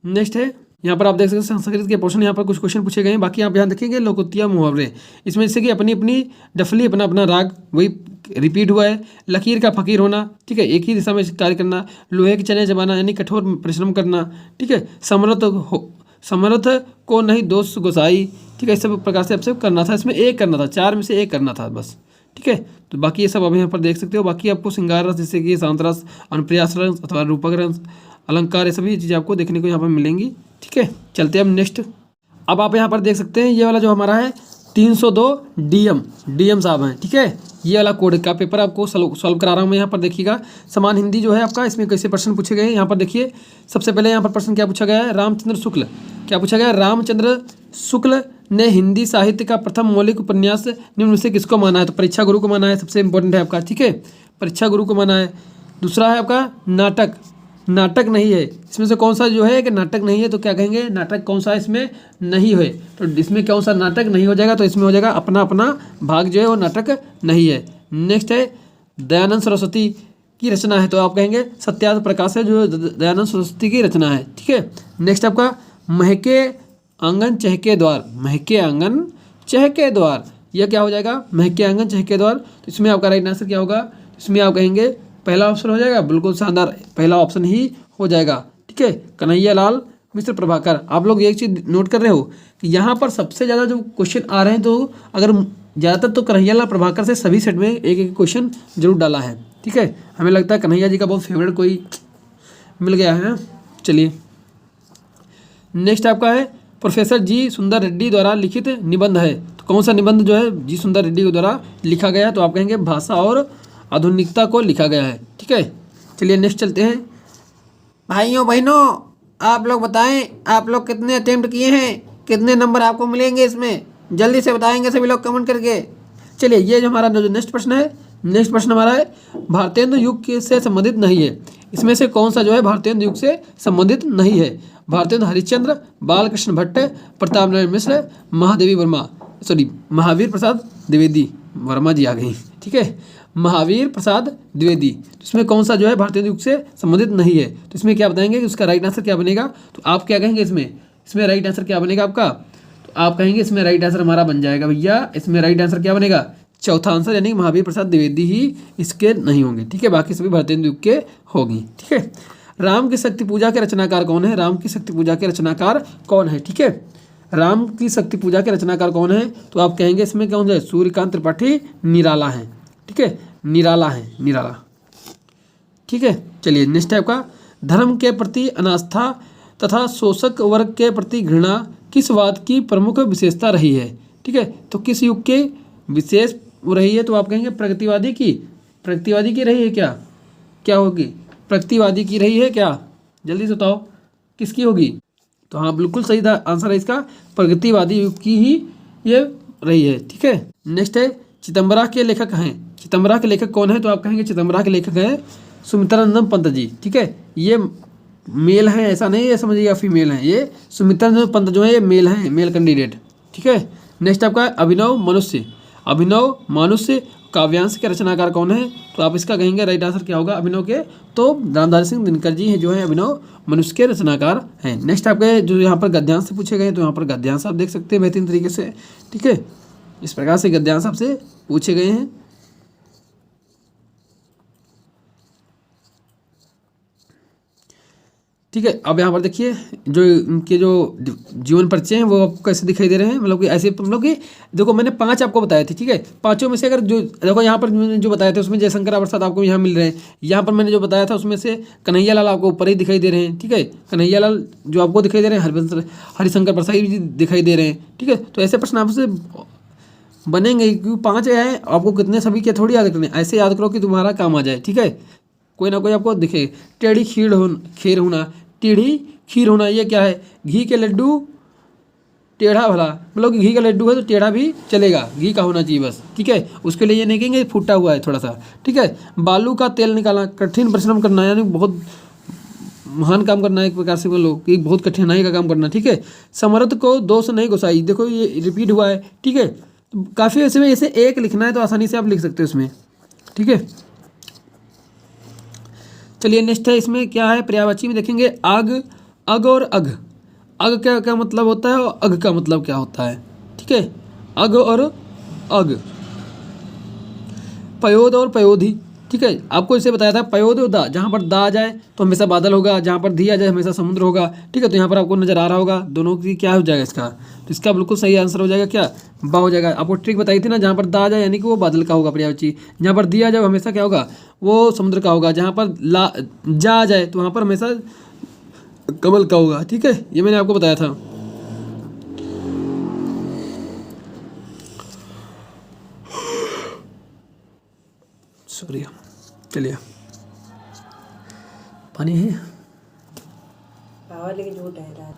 नेक्स्ट है, यहाँ पर आप देख सकते हैं संस्कृत के पोर्शन, यहाँ पर कुछ क्वेश्चन पूछे गए हैं। बाकी आप यहाँ देखेंगे लोकोक्तियाँ मुहावरे, इसमें जैसे कि अपनी अपनी डफली, अपना अपना राग वही रिपीट हुआ है। लकीर का फकीर होना, ठीक है, एक ही दिशा में कार्य करना। लोहे के चने चबाना यानी कठोर परिश्रम करना, ठीक है। समर्थ को नहीं दोष गोसाई, ठीक है। इस सब प्रकार से आपसे करना था, इसमें एक करना था, चार में से एक करना था बस, ठीक है। तो बाकी ये सब अब यहाँ पर देख सकते हो। बाकी आपको श्रृंगार रस, जैसे कि शांत रस, अनुप्रयास रस अथवा रूपक रस, अलंकार, ये सभी चीज़ें आपको देखने को यहाँ पर मिलेंगी, ठीक है। चलते हैं अब नेक्स्ट। अब आप यहाँ पर देख सकते हैं ये वाला जो हमारा है 302 डीएम साहब हैं, ठीक है। ये वाला कोड का पेपर आपको सॉल्व करा रहा हूँ मैं। यहाँ पर देखिएगा समान हिंदी जो है आपका, इसमें कैसे प्रश्न पूछे गए हैं। यहाँ पर देखिए सबसे पहले यहाँ पर प्रश्न क्या पूछा गया है, रामचंद्र शुक्ल, क्या पूछा गया है, रामचंद्र शुक्ल ने हिंदी साहित्य का प्रथम मौलिक उपन्यास निम्न में से किसको माना है। तो परीक्षा गुरु को माना है, सबसे इंपॉर्टेंट है आपका, ठीक है, परीक्षा गुरु को माना है। दूसरा है आपका नाटक, नाटक नहीं है, इसमें से कौन सा जो है कि नाटक नहीं है, तो क्या कहेंगे, नाटक कौन सा इसमें नहीं है, तो इसमें कौन सा नाटक नहीं हो जाएगा, तो इसमें हो जाएगा अपना अपना भाग जो है वो नाटक नहीं है। नेक्स्ट है दयानंद सरस्वती की रचना है, तो आप कहेंगे सत्यार्थ प्रकाश है जो दयानंद सरस्वती की रचना है, ठीक है। नेक्स्ट आपका महके आंगन चहके द्वार, महके आंगन चहके द्वार, यह क्या हो जाएगा, महके आंगन चहके द्वार। तो इसमें आपका राइट आंसर क्या होगा, इसमें आप कहेंगे पहला ऑप्शन हो जाएगा, बिल्कुल शानदार, पहला ऑप्शन ही हो जाएगा, ठीक है, कन्हैया लाल मिश्र प्रभाकर। आप लोग एक चीज़ नोट कर रहे हो कि यहाँ पर सबसे ज़्यादा जो क्वेश्चन आ रहे हैं, तो अगर ज़्यादातर तो कन्हैया लाल प्रभाकर से सभी सेट में एक एक क्वेश्चन जरूर डाला है, ठीक है। हमें लगता है कन्हैया जी का बहुत फेवरेट कोई मिल गया है। चलिए नेक्स्ट आपका है प्रोफेसर जी सुंदर रेड्डी द्वारा लिखित निबंध है, तो कौन सा निबंध जो है जी सुंदर रेड्डी के द्वारा लिखा गया, तो आप कहेंगे भाषा और आधुनिकता को लिखा गया है, ठीक है। चलिए नेक्स्ट चलते हैं। भाइयों बहनों आप लोग बताएं, आप लोग कितने अटेम्प्ट किए हैं, कितने नंबर आपको मिलेंगे इसमें, जल्दी से बताएंगे सभी लोग कमेंट करके। चलिए ये जो हमारा जो नेक्स्ट प्रश्न है, नेक्स्ट प्रश्न हमारा है भारतेंदु युग से संबंधित नहीं है, इसमें से कौन सा जो है भारतेंदु युग से संबंधित नहीं है। भारतेंदु हरिश्चंद्र, बालकृष्ण भट्ट, प्रताप नारायण मिश्र, महावीर प्रसाद द्विवेदी, वर्मा जी आ गई, ठीक है, महावीर प्रसाद द्विवेदी। तो इसमें कौन सा जो है भारतेंदु युग से संबंधित नहीं है, तो इसमें क्या बताएंगे कि उसका राइट आंसर क्या बनेगा, तो आप क्या कहेंगे इसमें राइट आंसर क्या बनेगा आपका, तो आप कहेंगे इसमें राइट आंसर हमारा बन जाएगा भैया, इसमें राइट आंसर क्या बनेगा, चौथा आंसर यानी कि महावीर प्रसाद द्विवेदी ही इसके नहीं होंगे, ठीक है, बाकी सभी भारतेंदु के होंगी, ठीक है। राम की शक्ति पूजा के रचनाकार कौन है? राम की शक्ति पूजा के रचनाकार कौन है, ठीक है, राम की शक्ति पूजा के रचनाकार कौन है? तो आप कहेंगे इसमें कौन है? सूर्यकांत त्रिपाठी निराला है, ठीक है, निराला है, निराला, ठीक है। चलिए नेक्स्ट है आपका, धर्म के प्रति अनास्था तथा शोषक वर्ग के प्रति घृणा किस वाद की प्रमुख विशेषता रही है, ठीक है, तो किस युग के विशेष रही है? तो आप कहेंगे प्रगतिवादी की, प्रगतिवादी की रही है क्या? क्या होगी? प्रगतिवादी की रही है क्या? जल्दी से बताओ किसकी होगी? तो हाँ बिल्कुल सही था आंसर है इसका, प्रगतिवादी युग की ही ये रही है, ठीक है। नेक्स्ट है, चिदम्बरा के लेखक हैं, चिदम्बरा के लेखक कौन है? तो आप कहेंगे चिदम्बरा के लेखक हैं सुमित्रानंदम पंत जी, ठीक है, ये मेल हैं, ऐसा नहीं है समझिएगा फीमेल हैं, ये सुमित्रानंदम पंत जो है ये मेल हैं, मेल कैंडिडेट, ठीक है। नेक्स्ट आपका अभिनव मनुष्य, अभिनव मनुष्य काव्यांश के रचनाकार कौन है? तो आप इसका कहेंगे राइट आंसर क्या होगा अभिनव के? तो रामधारी सिंह दिनकर जी हैं जो है अभिनव मनुष्य के रचनाकार हैं। नेक्स्ट आपके जो यहाँ पर गद्यांश से पूछे गए, तो यहाँ पर गद्यांश आप देख सकते हैं बेहतरीन तरीके से, ठीक है, इस प्रकार से गद्यांश आपसे पूछे गए हैं। ठीक है, अब यहाँ पर देखिए जो इनके जो जीवन परिचय हैं वो आपको कैसे दिखाई दे रहे हैं, मतलब कि ऐसे मतलब कि देखो मैंने 5 आपको बताए थे, ठीक है, 5 में से अगर जो देखो यहाँ पर जो बताए थे उसमें जयशंकर प्रसाद आपको यहाँ मिल रहे हैं, यहाँ पर मैंने जो बताया था उसमें से कन्हैया लाल आपको ऊपर ही दिखाई दे रहे हैं, ठीक है, कन्हैया लाल जो आपको दिखाई दे रहे हैं, हरिशंकर प्रसाद जी दिखाई दे रहे हैं, ठीक है। तो ऐसे प्रश्न आपसे बनेंगे क्योंकि 5 है, आपको कितने सभी के थोड़ी याद करने, ऐसे याद करो कि तुम्हारा काम आ जाए, ठीक है, कोई ना कोई आपको दिखे। टेढ़ी खीर होना, टेढ़ी खीर होना ये क्या है? घी के लड्डू टेढ़ा भला, मतलब कि घी का लड्डू है तो टेढ़ा भी चलेगा, घी का होना चाहिए बस, ठीक है, उसके लिए ये नहीं कहेंगे फूटा हुआ है थोड़ा सा, ठीक है। बालू का तेल निकालना, कठिन परिश्रम करना, यानी बहुत महान काम करना है एक प्रकार से बोलो कि बहुत कठिनाई का काम करना, ठीक है। समर्थ को दोष नहीं घुसाई, देखो ये रिपीट हुआ है, ठीक है, तो काफ़ी ऐसे में ऐसे एक लिखना है तो आसानी से आप लिख सकते हो इसमें, ठीक है। चलिए नेक्स्ट है, इसमें क्या है पर्यायवाची में देखेंगे आग, अग और अग, अग क्या क्या मतलब होता है और अग का मतलब क्या होता है, ठीक है, अग और अग, पयोद और पयोधी, ठीक है, आपको इसे बताया था पयोद और दा, जहाँ पर दा आ जाए तो हमेशा बादल होगा, जहाँ पर धी आ जाए हमेशा समुद्र होगा, ठीक है, तो यहाँ पर आपको नजर आ रहा होगा दोनों की क्या हो जाएगा इसका, तो इसका बिल्कुल सही आंसर हो जाएगा क्या? बा हो जाएगा। आपको ट्रिक बताई थी ना, जहाँ पर दा आ जाए यानी कि वो बादल का होगा पर्यायवाची, जहाँ पर धी आ जाए हमेशा क्या होगा? वो समुद्र का होगा, जहाँ पर ला जा आ जाए तो वहाँ पर हमेशा कमल का होगा, ठीक है, ये मैंने आपको बताया था। सॉरी, चलिए पानी है लेकिन झूठ है।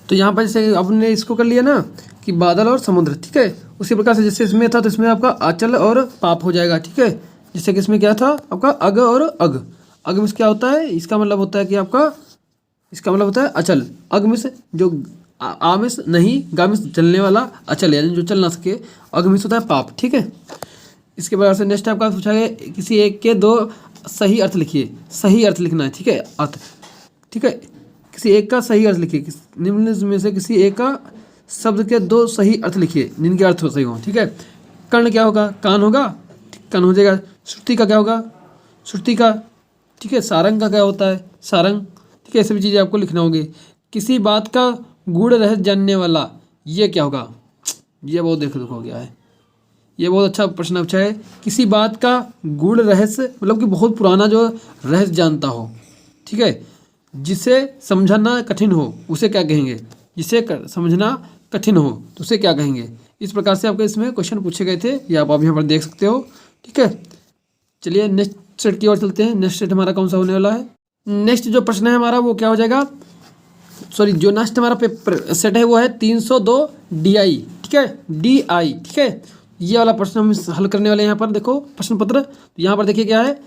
तो यहाँ पर जैसे आपने इसको कर लिया ना कि बादल और समुद्र, ठीक है, उसी प्रकार से जैसे इसमें था तो इसमें आपका अचल और पाप हो जाएगा, ठीक है, जैसे कि इसमें क्या था आपका अग और अग, अग में क्या होता है? इसका मतलब होता है कि आपका, इसका मतलब होता है अचल, अग में से जो आमिष नहीं, गामिष चलने वाला अचल यानी जो चल ना सके, अग में होता है पाप, ठीक है। इसके बाद से नेक्स्ट आपका पूछा गया किसी एक के 2 सही अर्थ लिखिए, सही अर्थ लिखना है, ठीक है, अर्थ, ठीक है, किसी एक का सही अर्थ लिखिए, निम्न में से किसी एक का शब्द के 2 सही अर्थ लिखिए जिनके अर्थ हो सही हो, ठीक है। कर्ण क्या होगा? कान होगा, कान हो जाएगा। श्रुति का क्या होगा? श्रुति का, ठीक है। सारंग का क्या होता है? सारंग, ठीक है, सभी चीज़ें आपको लिखना होगी। किसी बात का गूढ़ रहस्य जानने वाला, ये क्या होगा? ये बहुत देखो हो गया है, ये बहुत अच्छा प्रश्न पूछा है। किसी बात का गूढ़ रहस्य मतलब कि बहुत पुराना जो रहस्य जानता हो, ठीक है, जिसे समझना कठिन हो उसे क्या कहेंगे? जिसे समझना कठिन हो तो उसे क्या कहेंगे? इस प्रकार से आपके इसमें क्वेश्चन पूछे गए थे, ये आप यहाँ पर देख सकते हो, ठीक है। चलिए नेक्स्ट सेट की ओर चलते हैं। नेक्स्ट सेट हमारा कौन सा होने वाला है? नेक्स्ट जो प्रश्न है हमारा वो क्या हो जाएगा, सॉरी जो नेक्स्ट हमारा पेपर सेट है वो है 302 DI, ठीक है, DI, ठीक है। ये वाला प्रश्न हम हल करने वाले हैं। यहाँ पर देखो प्रश्न पत्र, तो यहाँ पर देखिए क्या है,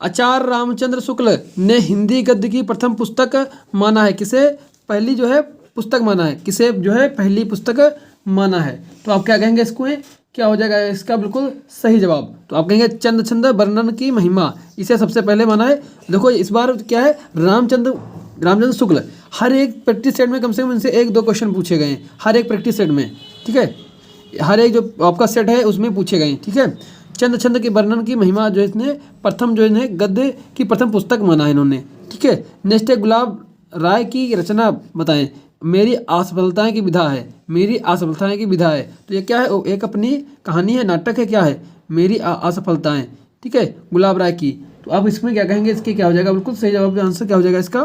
आचार्य रामचंद्र शुक्ल ने हिंदी गद्य की प्रथम पुस्तक माना है किसे? पहली जो है पुस्तक माना है किसे? जो है पहली पुस्तक माना है। तो आप क्या कहेंगे इसको? क्या हो जाएगा इसका बिल्कुल सही जवाब? तो आप कहेंगे चंद छंद वर्णन की महिमा, इसे सबसे पहले माना है। देखो इस बार क्या है, रामचंद्र शुक्ल, हर एक प्रैक्टिस सेट में कम से कम इनसे 1-2 क्वेश्चन पूछे गए हैं, हर एक प्रैक्टिस सेट में, ठीक है। हर एक जो आपका सेट है उसमें पूछे गए, ठीक है। चंद छंद के वर्णन की महिमा जो इसने प्रथम जो है गद्य की प्रथम पुस्तक माना है इन्होंने, ठीक है। नेक्स्ट है गुलाब राय की रचना बताएं। मेरी असफलताएं की विधा है, मेरी असफलताएं की विधा है, तो ये क्या है, एक अपनी कहानी है, नाटक है, क्या है, मेरी असफलताएं, ठीक है, गुलाब राय की। तो आप इसमें क्या कहेंगे, इसके क्या हो जाएगा, बिल्कुल सही जवाब का आंसर क्या हो जाएगा इसका,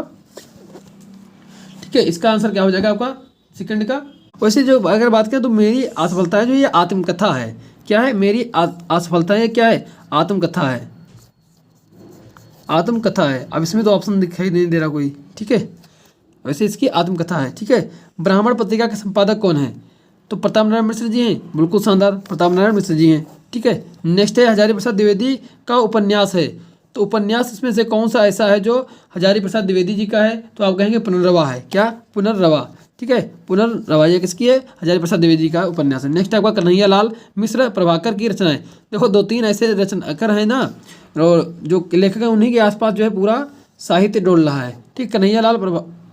ठीक है। इसका आंसर क्या हो जाएगा आपका सेकंड का। वैसे जो अगर बात करें तो मेरी असफलताएं जो ये आत्मकथा है, क्या है, मेरी असफलताएं क्या है, आत्मकथा है, आत्मकथा है। अब इसमें तो ऑप्शन दिखाई नहीं दे रहा कोई, ठीक है। वैसे इसकी आत्मकथा है, ठीक है। ब्राह्मण पत्रिका के संपादक कौन है, तो प्रताप नारायण मिश्र जी हैं, बिल्कुल शानदार, प्रताप नारायण मिश्र जी हैं, ठीक है। नेक्स्ट है हजारी प्रसाद द्विवेदी का उपन्यास है, तो उपन्यास इसमें से कौन सा ऐसा है जो हजारी प्रसाद द्विवेदी जी का है, तो आप कहेंगे पुनर्रवा है, क्या, पुनर्रवा, ठीक है, पुनर्रवा ये किसकी है, हजारी प्रसाद द्विवेदी का उपन्यास है। नेक्स्ट आपका कन्हैया लाल मिश्र प्रभाकर की रचनाएं। देखो 2-3 ऐसे रचनाकार हैं ना, और जो लेखक है उन्हीं के आसपास जो है पूरा साहित्य डोल रहा है, ठीक। कन्हैया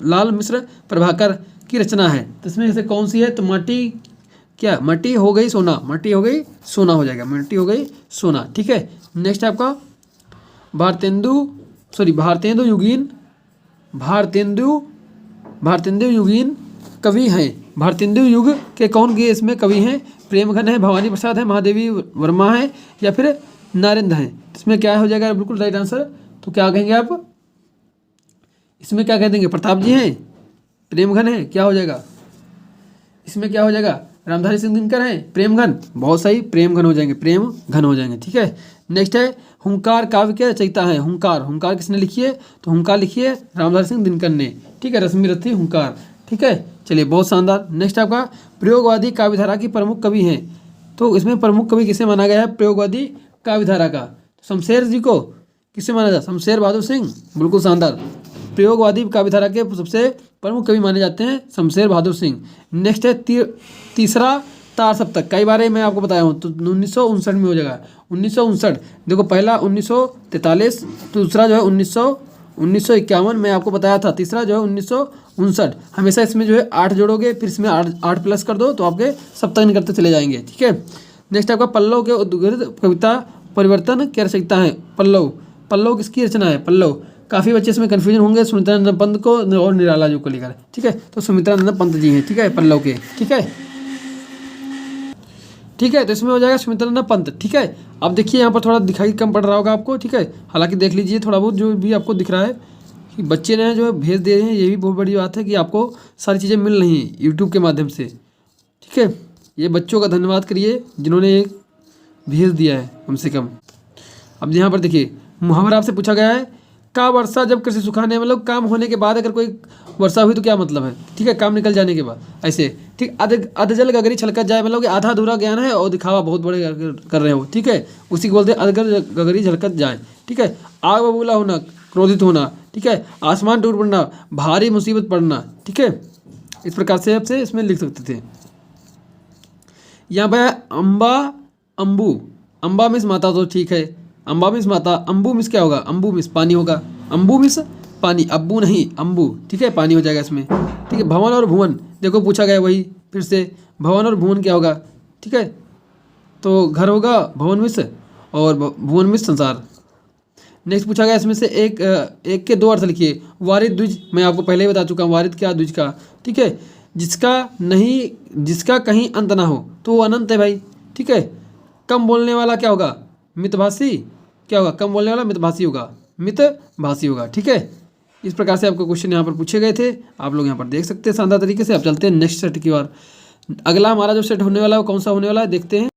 लाल मिश्र प्रभाकर की रचना है, तो इसमें से कौन सी है, तो माटी, क्या, मटी हो गई सोना, मटी हो गई सोना हो जाएगा, मटी हो गई सोना, ठीक है। नेक्स्ट आपका भारतेंदु युगीन कवि हैं। भारतेंदु युग के कौन के इसमें कवि हैं, प्रेमघन है, भवानी प्रसाद है, महादेवी वर्मा है, या फिर नरेंद्र हैं। इसमें क्या हो जाएगा बिल्कुल राइट आंसर, तो क्या कहेंगे आप, इसमें क्या कह देंगे, प्रताप जी हैं, प्रेमघन है, क्या हो जाएगा, इसमें क्या हो जाएगा, रामधारी सिंह दिनकर हैं, प्रेमघन, बहुत सही, प्रेमघन हो जाएंगे, प्रेमघन हो जाएंगे, ठीक है। नेक्स्ट है हुंकार काव्य के रचयिता हैं। हुंकार किसने लिखी है, तो हुंकार लिखी है रामधारी सिंह दिनकर ने, ठीक है, रश्मि रथी हुंकार, ठीक है। चलिए बहुत शानदार। नेक्स्ट आपका प्रयोगवादी काव्यधारा की प्रमुख कवि हैं, तो इसमें प्रमुख कवि किसे माना गया है, प्रयोगवादी काव्यधारा का, तो शमशेर जी को किसे माना जाता, शमशेर बहादुर सिंह, बिल्कुल शानदार, प्रयोगवादी काव्यधारा के सबसे प्रमुख कवि माने जाते हैं शमशेर बहादुर सिंह। नेक्स्ट है तीसरा तार सप्तक, कई बार मैं आपको बताया हूँ, तो 1959 में हो जाएगा, 1959। देखो पहला 1943, दूसरा जो है 1951 में आपको बताया था, तीसरा जो है 1959। हमेशा इसमें जो है 8 जोड़ोगे, फिर इसमें 8 प्लस कर दो, तो आपके सप्तक निकलते चले जाएंगे, ठीक है। नेक्स्ट आपका पल्लव के उद्गीत कविता परिवर्तन क्या रचयिता है, पल्लव किसकी रचना है, पल्लव। काफ़ी बच्चे इसमें कन्फ्यूजन होंगे, सुमित्रानंद पंत को और निराला जी को लेकर, ठीक है, तो सुमित्रानंद पंत जी हैं, ठीक है, पल्लव के, ठीक है, ठीक है। तो इसमें हो जाएगा सुमित्रानंद पंत, ठीक है। अब देखिए यहाँ पर थोड़ा दिखाई कम पड़ रहा होगा आपको, ठीक है, हालांकि देख लीजिए थोड़ा बहुत जो भी आपको दिख रहा है कि बच्चे ने जो भेज दिए हैं, ये भी बहुत बड़ी बात है कि आपको सारी चीज़ें मिल रही हैं यूट्यूब के माध्यम से, ठीक है। ये बच्चों का धन्यवाद करिए जिन्होंने ये भेज दिया है कम से कम। अब यहाँ पर देखिए मुहावरा आपसे पूछा गया है, का वर्षा जब कृषि सुखाने, मतलब काम होने के बाद अगर कोई वर्षा हुई तो क्या मतलब है, ठीक है, काम निकल जाने के बाद, ऐसे, ठीक। अधजल गगरी छलकत जाए, मतलब कि आधा अधूरा ज्ञान है और दिखावा बहुत बड़े कर रहे हो, ठीक है, उसी को बोलते हैं अधजल गगरी झलकत जाए, ठीक है। आग बबूला होना, क्रोधित होना, ठीक है, आसमान टूट पड़ना, भारी मुसीबत पड़ना, ठीक है। इस प्रकार से आपसे इसमें लिख सकते थे। यहाँ पर अम्बा मिस माता, तो ठीक है, अम्बा मिस माता, अम्बू मिस क्या होगा, अम्बू मिस पानी होगा, अम्बू मिस पानी, अब्बू नहीं अम्बू, ठीक है, पानी हो जाएगा इसमें, ठीक है। भवन और भुवन, देखो पूछा गया वही फिर से, भवन और भुवन क्या होगा, ठीक है, तो घर होगा भवन मिस और भुवन मिस संसार। नेक्स्ट पूछा गया इसमें से एक के 2 अर्थ लिखिए। वारिद द्विज, मैं आपको पहले ही बता चुका हूँ, वारिद क्या, द्विज का, ठीक है। जिसका कहीं अंत ना हो तो वो अनंत है भाई, ठीक है। कम बोलने वाला क्या होगा, मितभाषी, क्या होगा, कम बोलने वाला मितभाषी होगा, ठीक है। इस प्रकार से आपको क्वेश्चन यहाँ पर पूछे गए थे, आप लोग यहाँ पर देख सकते हैं शानदार तरीके से। अब चलते हैं नेक्स्ट सेट की ओर। अगला हमारा जो सेट होने वाला है वो कौन सा होने वाला है देखते हैं।